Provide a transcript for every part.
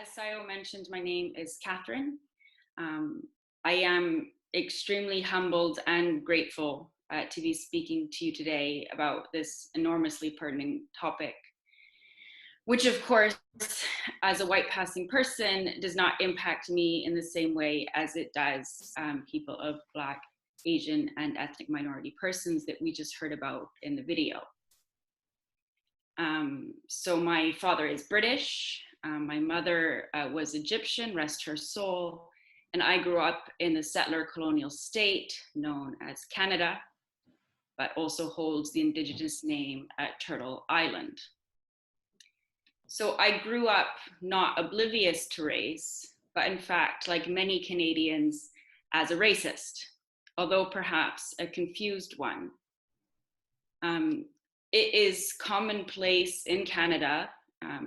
As Sayo mentioned, my name is Catherine. I am extremely humbled and grateful to be speaking to you today about this enormously pertinent topic, which of course, as a white passing person, does not impact me in the same way as it does people of Black, Asian, and ethnic minority persons that we just heard about in the video. So my father is British. My mother was Egyptian, rest her soul, and I grew up in the settler colonial state known as Canada, but also holds the indigenous name at Turtle Island. So I grew up not oblivious to race, but in fact, like many Canadians, as a racist, although perhaps a confused one. It is commonplace in Canada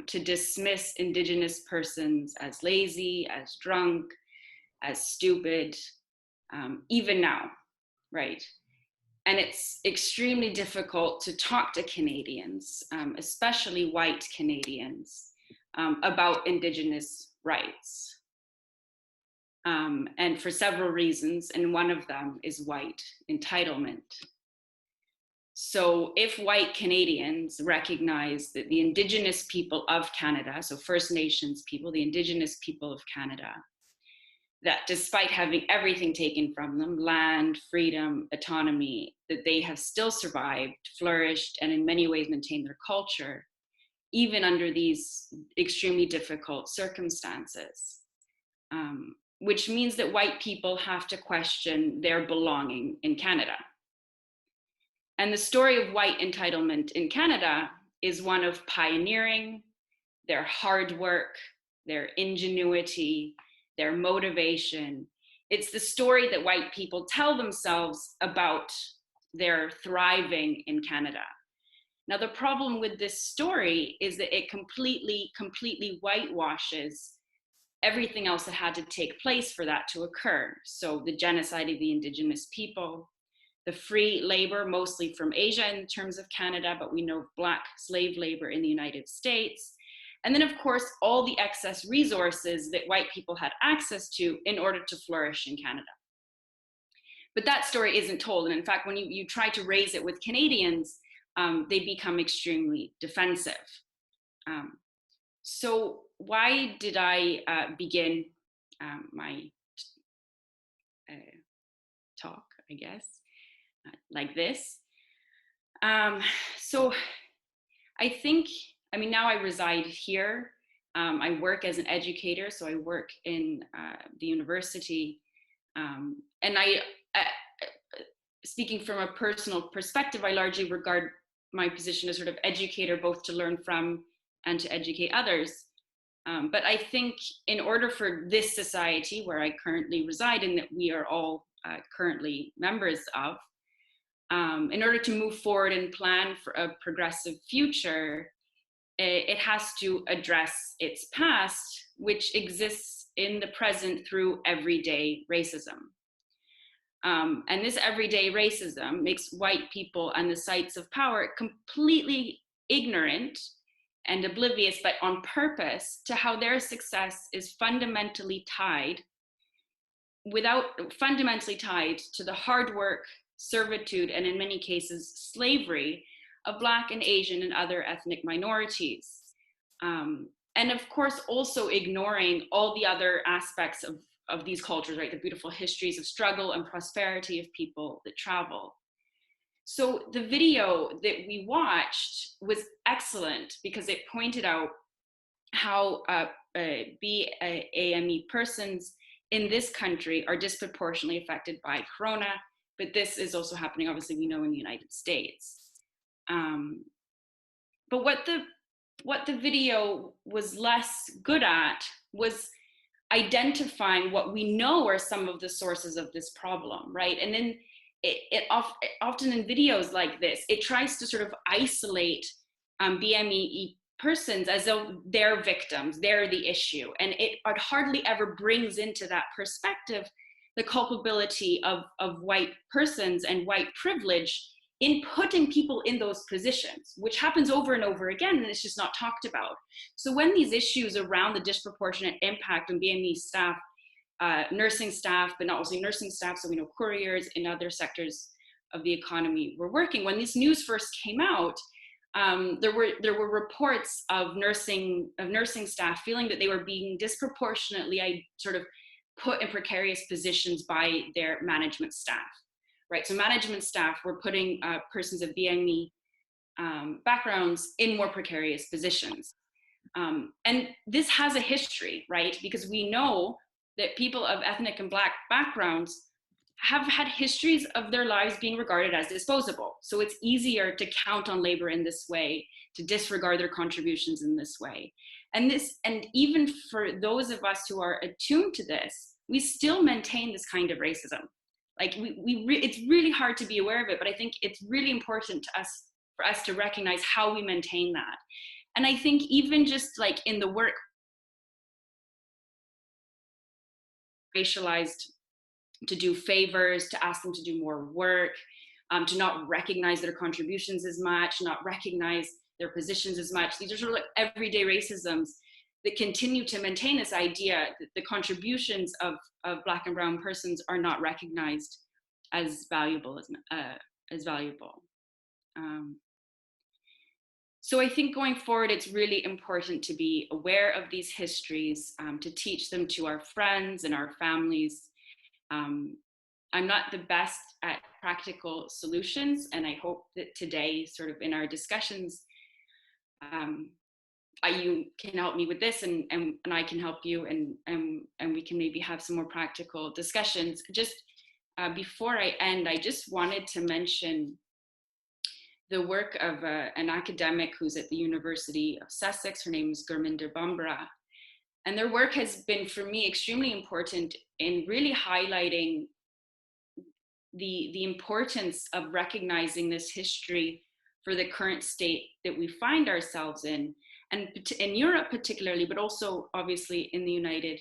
to dismiss Indigenous persons as lazy, as drunk, as stupid, even now, right? And it's extremely difficult to talk to Canadians, especially white Canadians, about Indigenous rights. And for several reasons, and one of them is white entitlement. So if white Canadians recognize that the Indigenous people of Canada, so First Nations people, the Indigenous people of Canada, that despite having everything taken from them, land, freedom, autonomy, that they have still survived, flourished, and in many ways maintained their culture, even under these extremely difficult circumstances, which means that white people have to question their belonging in Canada. And the story of white entitlement in Canada is one of pioneering, their hard work, their ingenuity, their motivation. It's the story that white people tell themselves about their thriving in Canada. Now, the problem with this story is that it completely whitewashes everything else that had to take place for that to occur. So the genocide of the Indigenous people, the free labor, mostly from Asia in terms of Canada, but we know Black slave labor in the United States. And then of course, all the excess resources that white people had access to in order to flourish in Canada. But that story isn't told. And in fact, when you try to raise it with Canadians, they become extremely defensive. So why did I begin my talk, I guess? Like this. So I think, I mean, now I reside here. I work as an educator, so I work in the university. And speaking from a personal perspective, I largely regard my position as sort of educator, both to learn from and to educate others. But I think in order for this society where I currently reside and that we are all currently members of, in order to move forward and plan for a progressive future, it has to address its past, which exists in the present through everyday racism. And this everyday racism makes white people and the sites of power completely ignorant and oblivious, but on purpose, to how their success is fundamentally tied to the hard work, servitude, and in many cases, slavery of Black and Asian and other ethnic minorities. And of course, also ignoring all the other aspects of these cultures, right? The beautiful histories of struggle and prosperity of people that travel. So the video that we watched was excellent because it pointed out how BAME persons in this country are disproportionately affected by Corona, but this is also happening, obviously, we know, in the United States. But what the video was less good at was identifying what we know are some of the sources of this problem, right? And then often in videos like this, it tries to sort of isolate BME persons as though they're victims, they're the issue. And it hardly ever brings into that perspective the culpability of white persons and white privilege in putting people in those positions, which happens over and over again, and it's just not talked about. So when these issues around the disproportionate impact on BAME staff, nursing staff, but not only nursing staff, so we know couriers in other sectors of the economy were working. When this news first came out, there were reports of nursing staff feeling that they were being disproportionately sort of put in precarious positions by their management staff, right? So management staff were putting persons of BAME backgrounds in more precarious positions. And this has a history, right? Because we know that people of ethnic and Black backgrounds have had histories of their lives being regarded as disposable. So it's easier to count on labor in this way, to disregard their contributions in this way. And even for those of us who are attuned to this, we still maintain this kind of racism. Like it's really hard to be aware of it, but I think it's really important for us to recognize how we maintain that. And I think even just like in the work, racialized, to do favors, to ask them to do more work, to not recognize their contributions as much, not recognize their positions as much. These are sort of like everyday racisms that continue to maintain this idea that the contributions of Black and brown persons are not recognized as valuable. So I think going forward, it's really important to be aware of these histories, to teach them to our friends and our families. I'm not the best at practical solutions, and I hope that today, sort of in our discussions, you can help me with this, and I can help you, and we can maybe have some more practical discussions. Just before I end, I just wanted to mention the work of an academic who's at the University of Sussex. Her name is Gurminder Bumrah. And their work has been, for me, extremely important in really highlighting the importance of recognizing this history for the current state that we find ourselves in Europe particularly, but also obviously in the United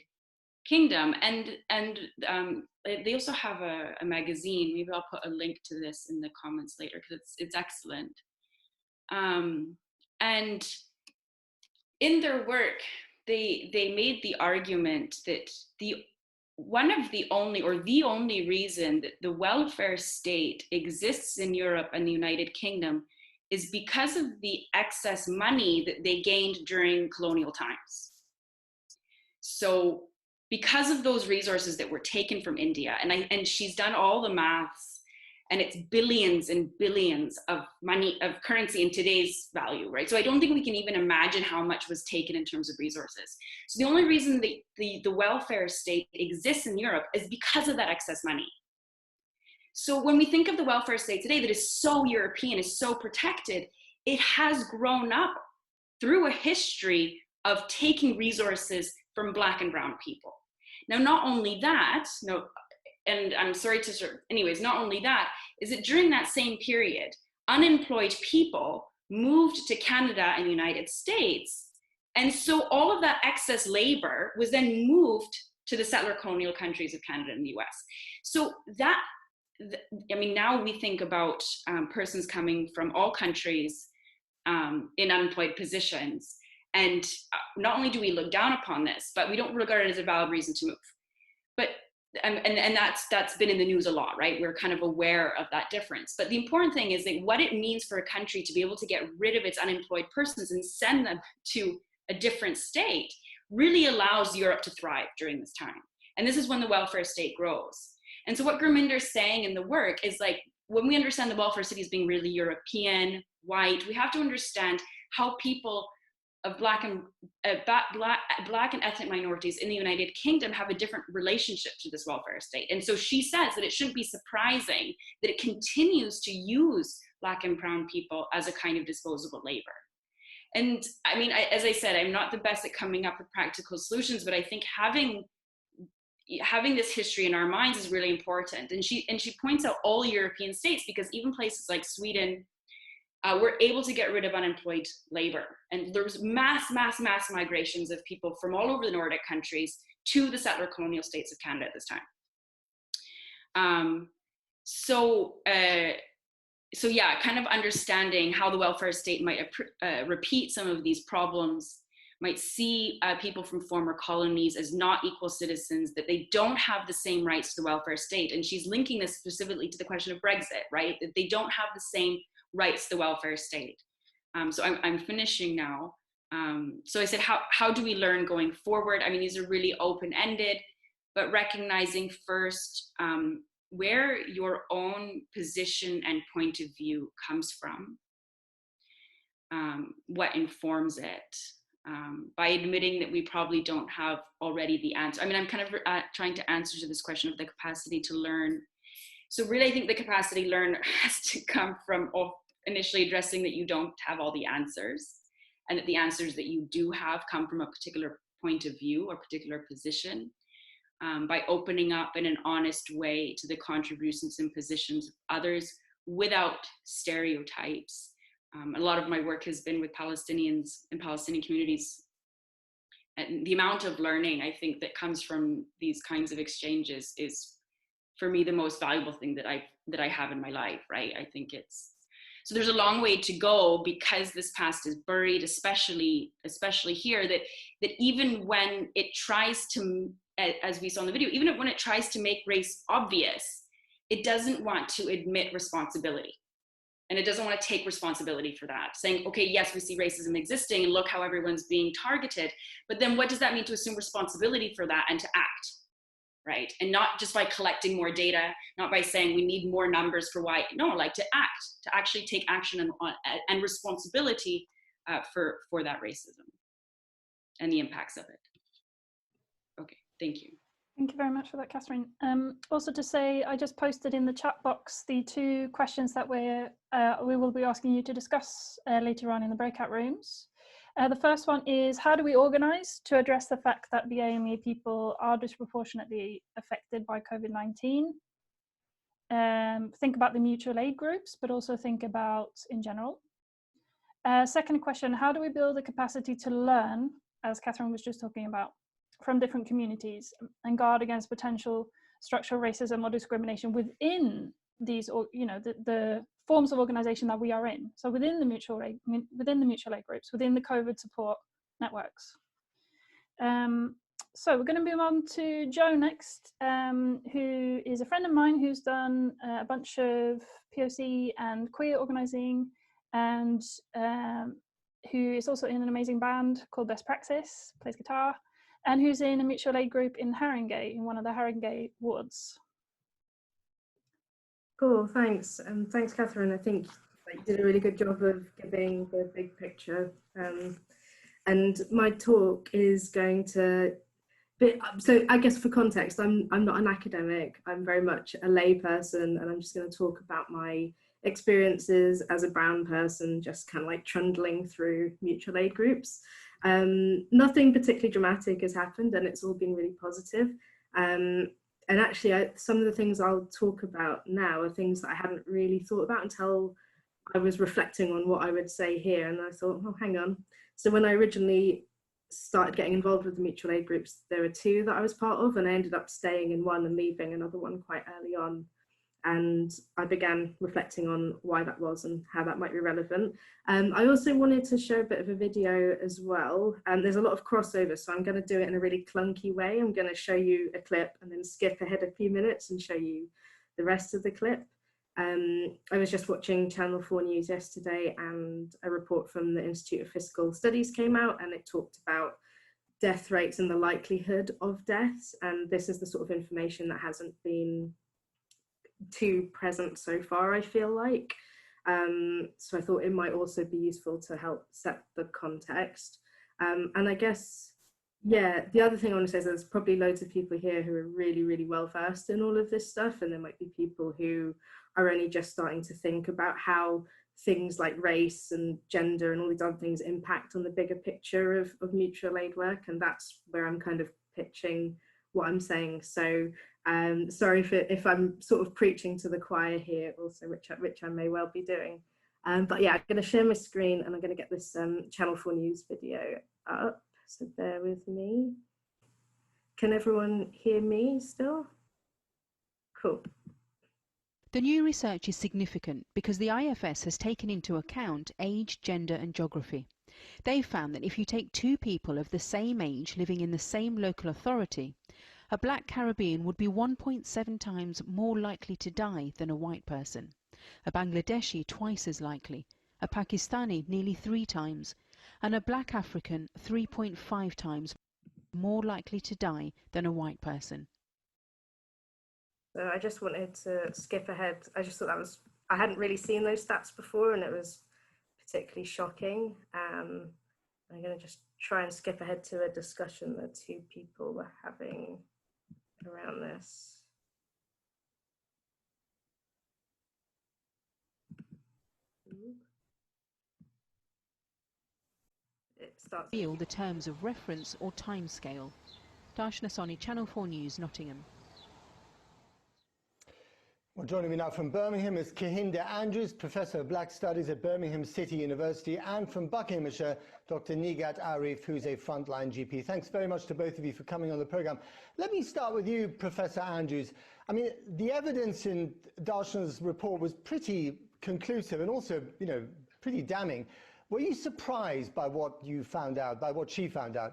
Kingdom. And they also have a magazine. Maybe I'll put a link to this in the comments later because it's excellent. And in their work, they made the argument that the only reason that the welfare state exists in Europe and the United Kingdom is because of the excess money that they gained during colonial times. So because of those resources that were taken from India, and she's done all the maths, and it's billions and billions of money, of currency in today's value, right? So I don't think we can even imagine how much was taken in terms of resources. So the only reason the welfare state exists in Europe is because of that excess money. So when we think of the welfare state today that is so European, is so protected, it has grown up through a history of taking resources from Black and brown people. Now, not only that, and I'm sorry to not only that, is that during that same period, unemployed people moved to Canada and the United States. And so all of that excess labor was then moved to the settler colonial countries of Canada and the US. So that, now we think about persons coming from all countries in unemployed positions. And not only do we look down upon this, but we don't regard it as a valid reason to move. But and that's been in the news a lot, right? We're kind of aware of that difference. But the important thing is that what it means for a country to be able to get rid of its unemployed persons and send them to a different state really allows Europe to thrive during this time. And this is when the welfare state grows. And so what Gurminder's saying in the work is like, when we understand the welfare state as being really European, white, we have to understand how people of Black and ethnic minorities in the United Kingdom have a different relationship to this welfare state. And so she says that it shouldn't be surprising that it continues to use Black and brown people as a kind of disposable labor. And as I said, I'm not the best at coming up with practical solutions, but I think having this history in our minds is really important. And she points out all European states, because even places like Sweden were able to get rid of unemployed labor. And there was mass migrations of people from all over the Nordic countries to the settler colonial states of Canada at this time. so yeah, kind of understanding how the welfare state might repeat some of these problems, might see people from former colonies as not equal citizens, that they don't have the same rights to the welfare state. And she's linking this specifically to the question of Brexit, right? That they don't have the same rights to the welfare state. So I'm finishing now. So I said, how do we learn going forward? I mean, these are really open-ended, but recognizing first where your own position and point of view comes from, what informs it, by admitting that we probably don't have already the answer. I mean, I'm kind of trying to answer to this question of the capacity to learn. So really, I think the capacity to learn has to come from initially addressing that you don't have all the answers, and that the answers that you do have come from a particular point of view or particular position, by opening up in an honest way to the contributions and positions of others without stereotypes. A lot of my work has been with Palestinians and Palestinian communities. And the amount of learning, I think, that comes from these kinds of exchanges is, for me, the most valuable thing that I have in my life, right? I think it's, so there's a long way to go, because this past is buried, especially here, that even when it tries to, as we saw in the video, even when it tries to make race obvious, it doesn't want to admit responsibility. And it doesn't want to take responsibility for that, saying, okay, yes, we see racism existing and look how everyone's being targeted. But then what does that mean to assume responsibility for that and to act, right? And not just by collecting more data, not by saying we need more numbers for why, no, like to act, to actually take action and responsibility for that racism and the impacts of it. Okay, thank you. Thank you very much for that, Catherine. Also to say, I just posted in the chat box the 2 questions that we will be asking you to discuss later on in the breakout rooms. The first one is, how do we organise to address the fact that BAME people are disproportionately affected by COVID-19? Think about the mutual aid groups, but also think about in general. Second question, how do we build the capacity to learn, as Catherine was just talking about, from different communities and guard against potential structural racism or discrimination within these, or the forms of organisation that we are in. So within the mutual aid groups, within the COVID support networks. So we're going to move on to Joe next, who is a friend of mine who's done a bunch of POC and queer organising, and who is also in an amazing band called Best Praxis, plays guitar, and who's in a mutual aid group in Haringey, in one of the Haringey wards. Cool, thanks. Thanks, Catherine. I think you did a really good job of giving the big picture. And my talk is going to be, so I guess for context, I'm not an academic. I'm very much a lay person, and I'm just going to talk about my experiences as a brown person, just kind of like trundling through mutual aid groups. Nothing particularly dramatic has happened, and it's all been really positive. And actually, some of the things I'll talk about now are things that I hadn't really thought about until I was reflecting on what I would say here. And I thought, oh, hang on. So when I originally started getting involved with the mutual aid groups, there were 2 that I was part of, and I ended up staying in one and leaving another one quite early on. And I began reflecting on why that was and how that might be relevant. I also wanted to show a bit of a video as well. There's a lot of crossover, so I'm going to do it in a really clunky way. I'm going to show you a clip and then skip ahead a few minutes and show you the rest of the clip. I was just watching Channel 4 News yesterday, and a report from the Institute of Fiscal Studies came out, and it talked about death rates and the likelihood of deaths. And this is the sort of information that hasn't been too present so far, I feel like. So I thought it might also be useful to help set the context. And I guess, yeah, the other thing I want to say is there's probably loads of people here who are really, really well versed in all of this stuff, and there might be people who are only just starting to think about how things like race and gender and all these other things impact on the bigger picture of mutual aid work, and that's where I'm kind of pitching what I'm saying. So sorry if I'm sort of preaching to the choir here also, which I may well be doing. But yeah, I'm going to share my screen, and I'm going to get this Channel 4 News video up, so bear with me. Can everyone hear me still? Cool. The new research is significant because the IFS has taken into account age, gender and geography. They found that if you take two people of the same age living in the same local authority, a black Caribbean would be 1.7 times more likely to die than a white person, a Bangladeshi twice as likely, a Pakistani nearly 3 times, and a black African 3.5 times more likely to die than a white person. So I just wanted to skip ahead. I just thought I hadn't really seen those stats before, and it was particularly shocking. I'm going to just try and skip ahead to a discussion that two people were having around this. It starts. Reveal the terms of reference or timescale. Darshana Soni, Channel 4 News, Nottingham. Well, joining me now from Birmingham is Kahinda Andrews, Professor of Black Studies at Birmingham City University, and from Buckinghamshire, Dr. Nigat Arif, who's a frontline GP. Thanks very much to both of you for coming on the programme. Let me start with you, Professor Andrews. I mean, the evidence in Darshana's report was pretty conclusive and also, pretty damning. Were you surprised by what you found out, by what she found out?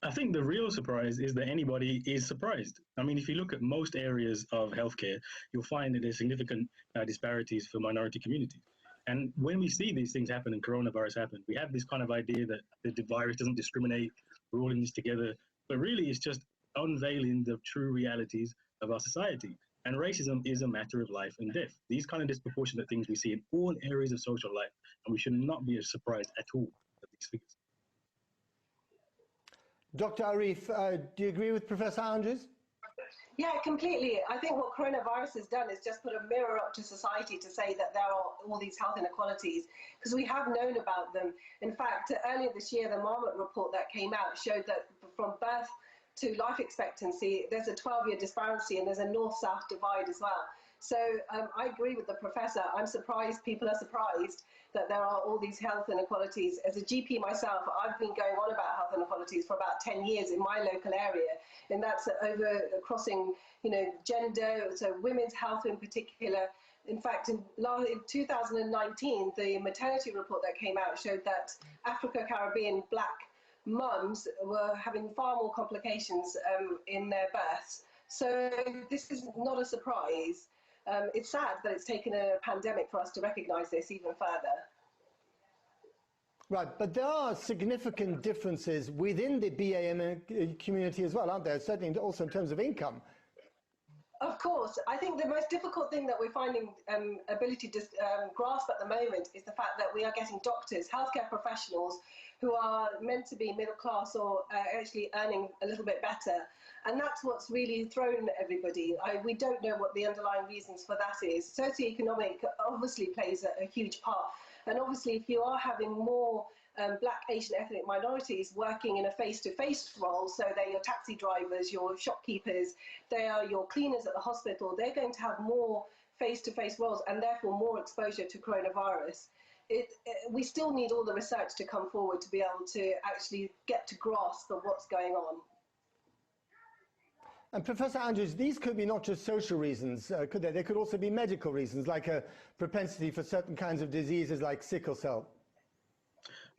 I think the real surprise is that anybody is surprised. I mean, if you look at most areas of healthcare, you'll find that there's significant disparities for minority communities. And when we see these things happen and coronavirus happen, we have this kind of idea that the virus doesn't discriminate, we're all in this together. But really, it's just unveiling the true realities of our society. And racism is a matter of life and death. These kind of disproportionate things we see in all areas of social life, and we should not be surprised at all at these figures. Dr. Arif, do you agree with Professor Andrews? Yeah, completely. I think what coronavirus has done is just put a mirror up to society to say that there are all these health inequalities, because we have known about them. In fact, earlier this year, the Marmot report that came out showed that from birth to life expectancy, there's a 12-year disparity and there's a north-south divide as well. So I agree with the professor. I'm surprised, people are surprised that there are all these health inequalities. As a GP myself, I've been going on about health inequalities for about 10 years in my local area, and that's over crossing, gender, so women's health in particular. In fact, in 2019, the maternity report that came out showed that Africa-Caribbean black mums were having far more complications in their births. So this is not a surprise. It's sad that it's taken a pandemic for us to recognise this even further. Right, but there are significant differences within the BAME community as well, aren't there? Certainly also in terms of income. Of course. I think the most difficult thing that we're finding ability to grasp at the moment is the fact that we are getting doctors, healthcare professionals who are meant to be middle class or actually earning a little bit better. And that's what's really thrown everybody. We don't know what the underlying reasons for that is. Socioeconomic obviously plays a huge part. And obviously, if you are having more Black, Asian, ethnic minorities working in a face-to-face role, so they're your taxi drivers, your shopkeepers, they are your cleaners at the hospital, they're going to have more face-to-face roles and therefore more exposure to coronavirus. We still need all the research to come forward to be able to actually get to grasp of what's going on. And Professor Andrews, these could be not just social reasons, could they? They could also be medical reasons, like a propensity for certain kinds of diseases like sickle cell.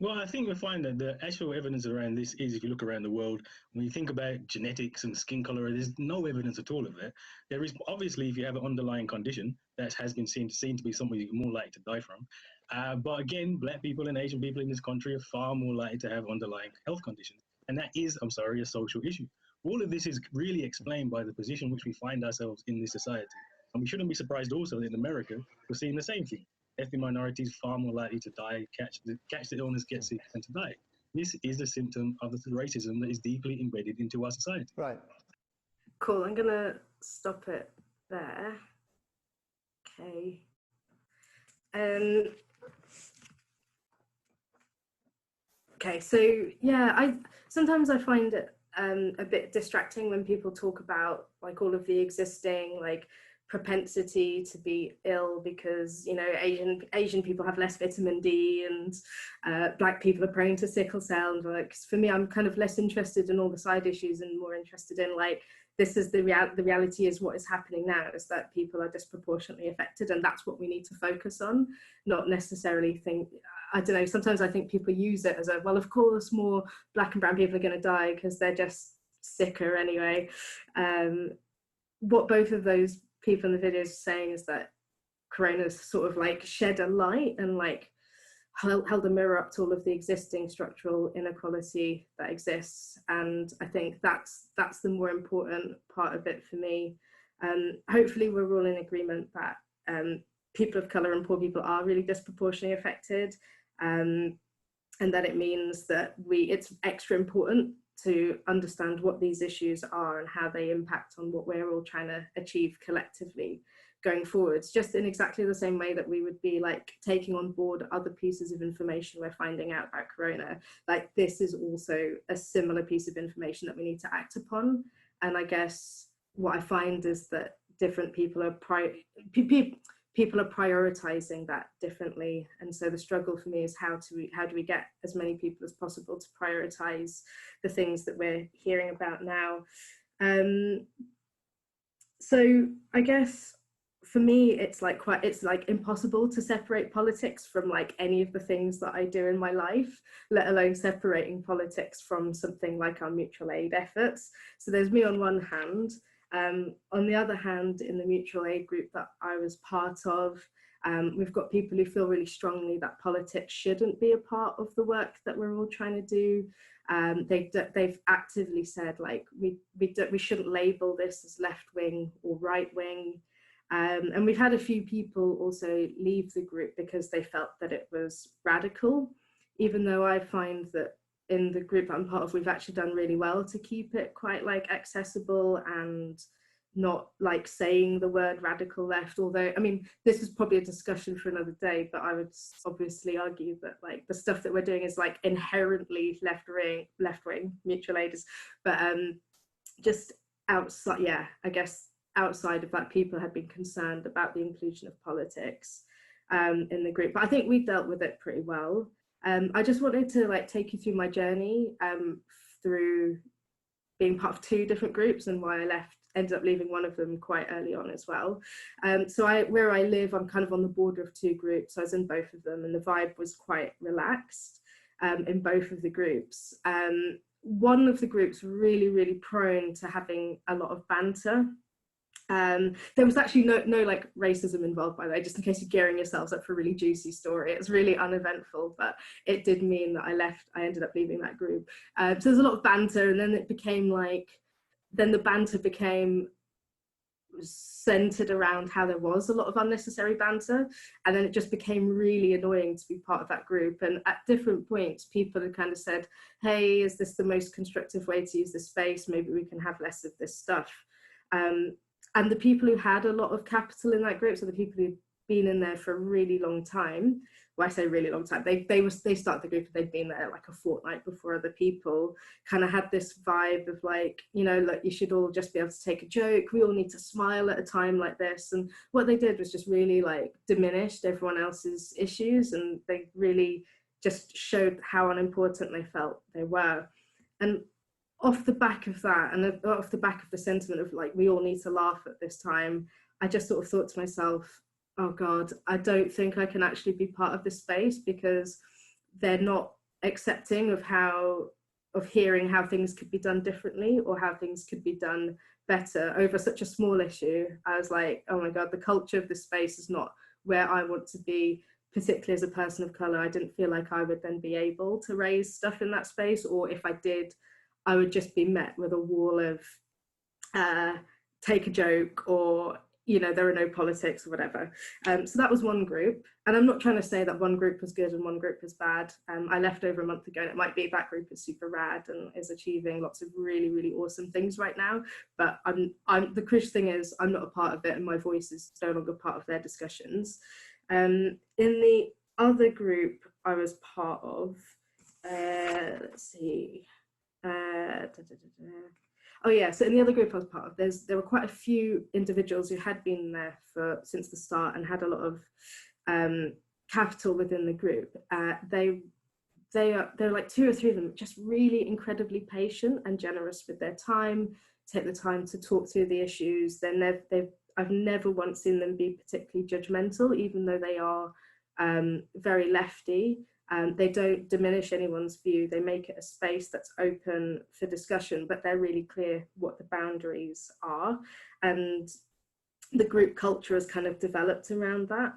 Well, I think we find that the actual evidence around this is, if you look around the world, when you think about genetics and skin color, there's no evidence at all of that. There is obviously, if you have an underlying condition, that has been seen to be something you're more likely to die from. But again, Black people and Asian people in this country are far more likely to have underlying health conditions. And that is, I'm sorry, a social issue. All of this is really explained by the position in which we find ourselves in this society. And we shouldn't be surprised also that in America, we're seeing the same thing. Ethnic minorities far more likely to die, catch the illness, get sick, and to die. This is a symptom of the racism that is deeply embedded into our society. Right. Cool, I'm gonna stop it there. Okay. Okay, so yeah, sometimes I find it a bit distracting when people talk about like all of the existing like propensity to be ill because, you know, Asian people have less vitamin D, and Black people are prone to sickle cell. And like, for me, I'm kind of less interested in all the side issues and more interested in like, this is the reality is what is happening now, is that people are disproportionately affected, and that's what we need to focus on, not necessarily think, I don't know, sometimes I think people use it as a, well, of course more Black and brown people are going to die because they're just sicker anyway. What both of those people in the videos are saying is that Corona's sort of like shed a light and like held a mirror up to all of the existing structural inequality that exists, and I think that's the more important part of it for me. Hopefully we're all in agreement that people of colour and poor people are really disproportionately affected, and that it means that it's extra important to understand what these issues are and how they impact on what we're all trying to achieve collectively going forwards, just in exactly the same way that we would be like taking on board other pieces of information we're finding out about Corona. Like, this is also a similar piece of information that we need to act upon. And I guess what I find is that different people are people are prioritizing that differently, and so the struggle for me is how do we get as many people as possible to prioritize the things that we're hearing about now. So I guess for me it's like impossible to separate politics from like any of the things that I do in my life, let alone separating politics from something like our mutual aid efforts. So there's me on one hand. On the other hand, in the mutual aid group that I was part of, we've got people who feel really strongly that politics shouldn't be a part of the work that we're all trying to do. They've actively said like we shouldn't label this as left-wing or right-wing. And we've had a few people also leave the group because they felt that it was radical, even though I find that in the group I'm part of, we've actually done really well to keep it quite like accessible and not like saying the word radical left. Although, I mean, this is probably a discussion for another day, but I would obviously argue that like the stuff that we're doing is like inherently left wing mutual aid is, but just outside, yeah, I guess outside of that, people had been concerned about the inclusion of politics in the group, but I think we dealt with it pretty well. I just wanted to like take you through my journey through being part of two different groups and why I ended up leaving one of them quite early on as well. So where I live, I'm kind of on the border of two groups. So I was in both of them, and the vibe was quite relaxed in both of the groups. One of the groups really, really prone to having a lot of banter. There was actually no like racism involved, by the way, just in case you're gearing yourselves up for a really juicy story. It was really uneventful, but it did mean that I ended up leaving that group. So there's a lot of banter, and then it became like, then the banter became centered around how there was a lot of unnecessary banter, and then it just became really annoying to be part of that group. And at different points, people had kind of said, hey, is this the most constructive way to use this space? Maybe we can have less of this stuff. And the people who had a lot of capital in that group, so the people who'd been in there for a really long time, well, I say really long time, they started the group and they'd been there like a fortnight before other people, kind of had this vibe of like, you know, like you should all just be able to take a joke, we all need to smile at a time like this. And what they did was just really like diminished everyone else's issues, and they really just showed how unimportant they felt they were. And off the back of that, and off the back of the sentiment of like, we all need to laugh at this time, I just sort of thought to myself, oh God, I don't think I can actually be part of this space, because they're not accepting of hearing how things could be done differently or how things could be done better over such a small issue. I was like, oh my God, the culture of this space is not where I want to be, particularly as a person of colour. I didn't feel like I would then be able to raise stuff in that space, or if I did, I would just be met with a wall of take a joke, or, you know, there are no politics or whatever. So that was one group. And I'm not trying to say that one group was good and one group was bad. I left over a month ago, and it might be that group is super rad and is achieving lots of really, really awesome things right now. But the crucial thing is I'm not a part of it, and my voice is no longer part of their discussions. In the other group I was part of, let's see, Oh yeah, so in the other group I was part of, there were quite a few individuals who had been there since the start and had a lot of capital within the group. They're like 2 or 3 of them, just really incredibly patient and generous with their time, take the time to talk through the issues. I've never once seen them be particularly judgmental, even though they are very lefty. They don't diminish anyone's view. They make it a space that's open for discussion, but they're really clear what the boundaries are. And the group culture has kind of developed around that.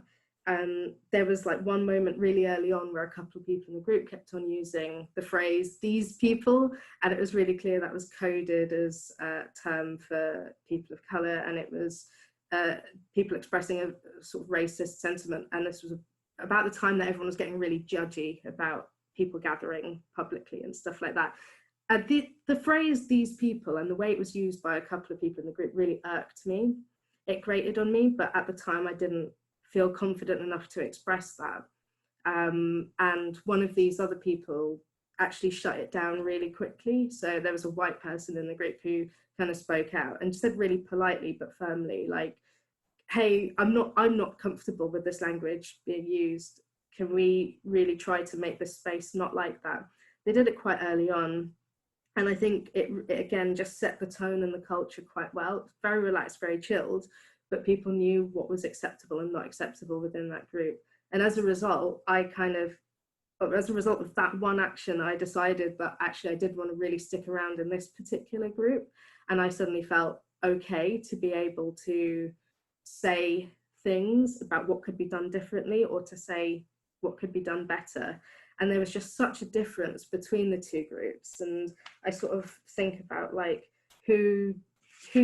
There was like one moment really early on where a couple of people in the group kept on using the phrase "these people," and it was really clear that was coded as a term for people of colour, and it was people expressing a sort of racist sentiment. And this was about the time that everyone was getting really judgy about people gathering publicly and stuff like that. The phrase "these people" and the way it was used by a couple of people in the group really irked me. It grated on me, but at the time I didn't feel confident enough to express that. And one of these other people actually shut it down really quickly. So there was a white person in the group who kind of spoke out and said really politely but firmly, like, hey, I'm not comfortable with this language being used. Can we really try to make this space not like that? They did it quite early on. And I think it again just set the tone and the culture quite well. Very relaxed, very chilled, but people knew what was acceptable and not acceptable within that group. And as a result, as a result of that one action, I decided that actually I did want to really stick around in this particular group. And I suddenly felt okay to be able to say things about what could be done differently or to say what could be done better. And there was just such a difference between the two groups. And I sort of think about like who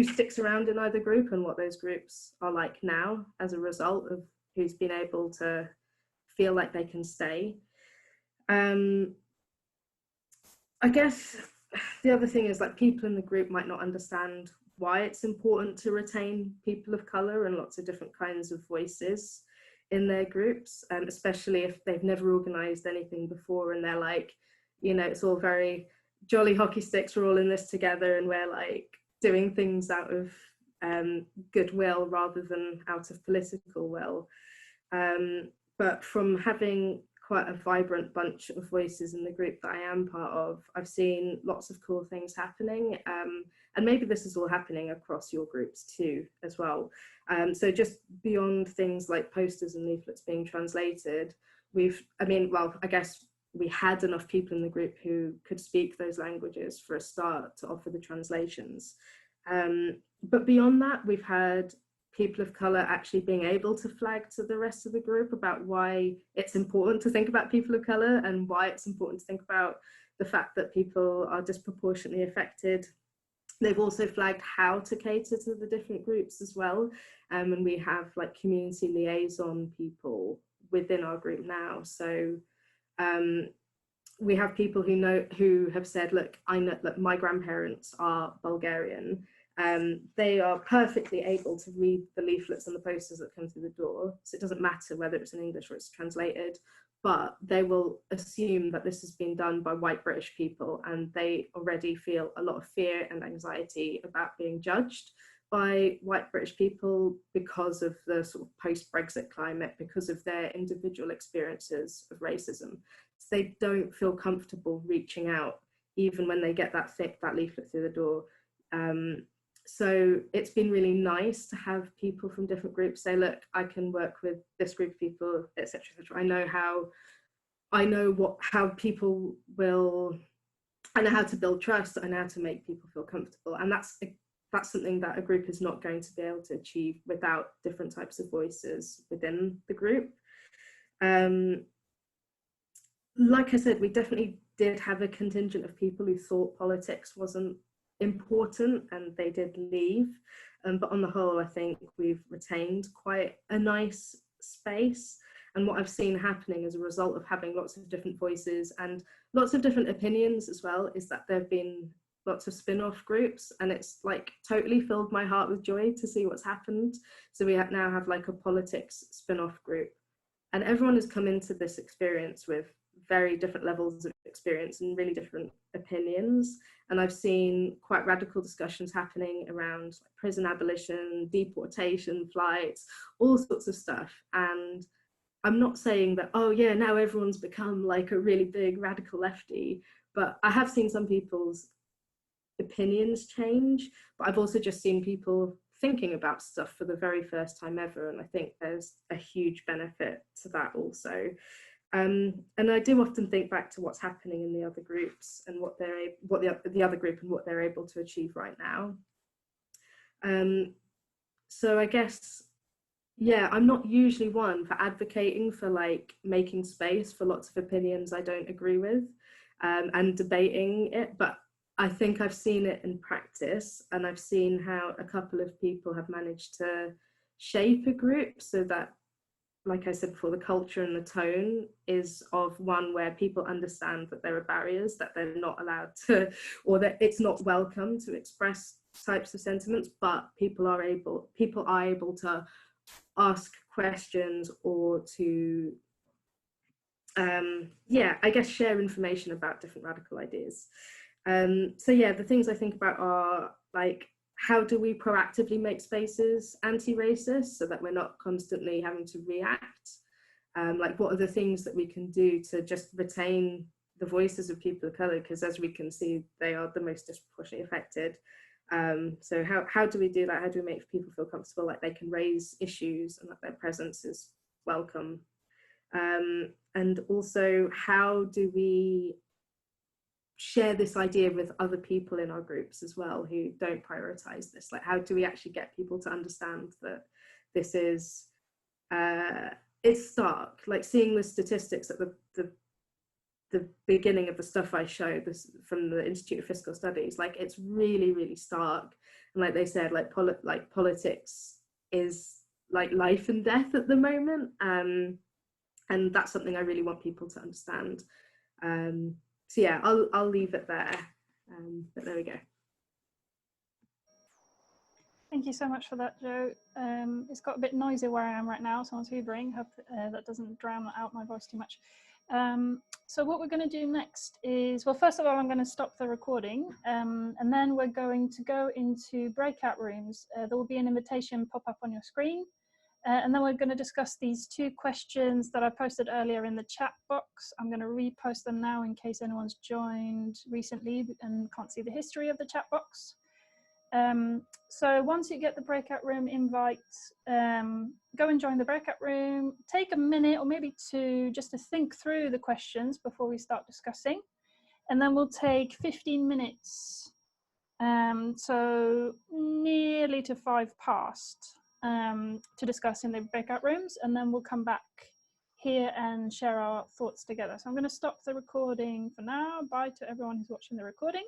sticks around in either group and what those groups are like now as a result of who's been able to feel like they can stay. I guess the other thing is like people in the group might not understand why it's important to retain people of colour and lots of different kinds of voices in their groups, especially if they've never organised anything before and they're like, you know, it's all very jolly hockey sticks, we're all in this together and we're like doing things out of goodwill rather than out of political will. But from having quite a vibrant bunch of voices in the group that I am part of, I've seen lots of cool things happening. And maybe this is all happening across your groups too, as well. So just beyond things like posters and leaflets being translated, I guess we had enough people in the group who could speak those languages for a start to offer the translations. But beyond that, we've had people of colour actually being able to flag to the rest of the group about why it's important to think about people of colour and why it's important to think about the fact that people are disproportionately affected. They've also flagged how to cater to the different groups as well. And we have like community liaison people within our group now. So we have people who have said, look, I know that my grandparents are Bulgarian. They are perfectly able to read the leaflets and the posters that come through the door. So it doesn't matter whether it's in English or it's translated, but they will assume that this has been done by white British people and they already feel a lot of fear and anxiety about being judged by white British people because of the sort of post-Brexit climate, because of their individual experiences of racism. So they don't feel comfortable reaching out even when they get that leaflet through the door. So it's been really nice to have people from different groups say, look, I can work with this group of people, etc., etc. I know how people will, I know how to build trust, I know how to make people feel comfortable. And that's something that a group is not going to be able to achieve without different types of voices within the group. Like I said, we definitely did have a contingent of people who thought politics wasn't important and they did leave, but on the whole I think we've retained quite a nice space. And what I've seen happening as a result of having lots of different voices and lots of different opinions as well is that there have been lots of spin-off groups, and it's like totally filled my heart with joy to see what's happened. So we now have like a politics spin-off group, and everyone has come into this experience with very different levels of experience and really different opinions. And I've seen quite radical discussions happening around prison abolition, deportation, flights, all sorts of stuff. And I'm not saying that, oh yeah, now everyone's become like a really big radical lefty, but I have seen some people's opinions change, but I've also just seen people thinking about stuff for the very first time ever, and I think there's a huge benefit to that also. And I do often think back to what's happening in the other groups and what the other group and what they're able to achieve right now. So I guess, yeah, I'm not usually one for advocating for like making space for lots of opinions I don't agree with, and debating it, but I think I've seen it in practice, and I've seen how a couple of people have managed to shape a group so that, like I said before, the culture and the tone is of one where people understand that there are barriers, that they're not allowed to, or that it's not welcome to express types of sentiments, but people are able to ask questions or to, yeah, I guess share information about different radical ideas. So yeah, the things I think about are like, how do we proactively make spaces anti-racist so that we're not constantly having to react? Like, what are the things that we can do to just retain the voices of people of colour? Because as we can see, they are the most disproportionately affected. So how do we do that? How do we make people feel comfortable, like they can raise issues and that their presence is welcome? And also, how do we share this idea with other people in our groups as well who don't prioritize this? Like, how do we actually get people to understand that this is, it's stark, like seeing the statistics at the beginning of the stuff I showed this from the Institute of Fiscal Studies, like it's really, really stark. And like they said, like politics is like life and death at the moment. And that's something I really want people to understand. So yeah, I'll leave it there, but there we go. Thank you so much for that, Jo. It's got a bit noisy where I am right now, someone's hoovering. Hope that doesn't drown out my voice too much. So what we're going to do next is, well, first of all, I'm going to stop the recording, and then we're going to go into breakout rooms. There will be an invitation pop up on your screen. And then we're going to discuss these two questions that I posted earlier in the chat box. I'm going to repost them now in case anyone's joined recently and can't see the history of the chat box. So once you get the breakout room invite, go and join the breakout room. Take a minute or maybe two just to think through the questions before we start discussing. And then we'll take 15 minutes, so nearly to 5 past. To discuss in the breakout rooms, and then we'll come back here and share our thoughts together. So I'm going to stop the recording for now. Bye to everyone who's watching the recording.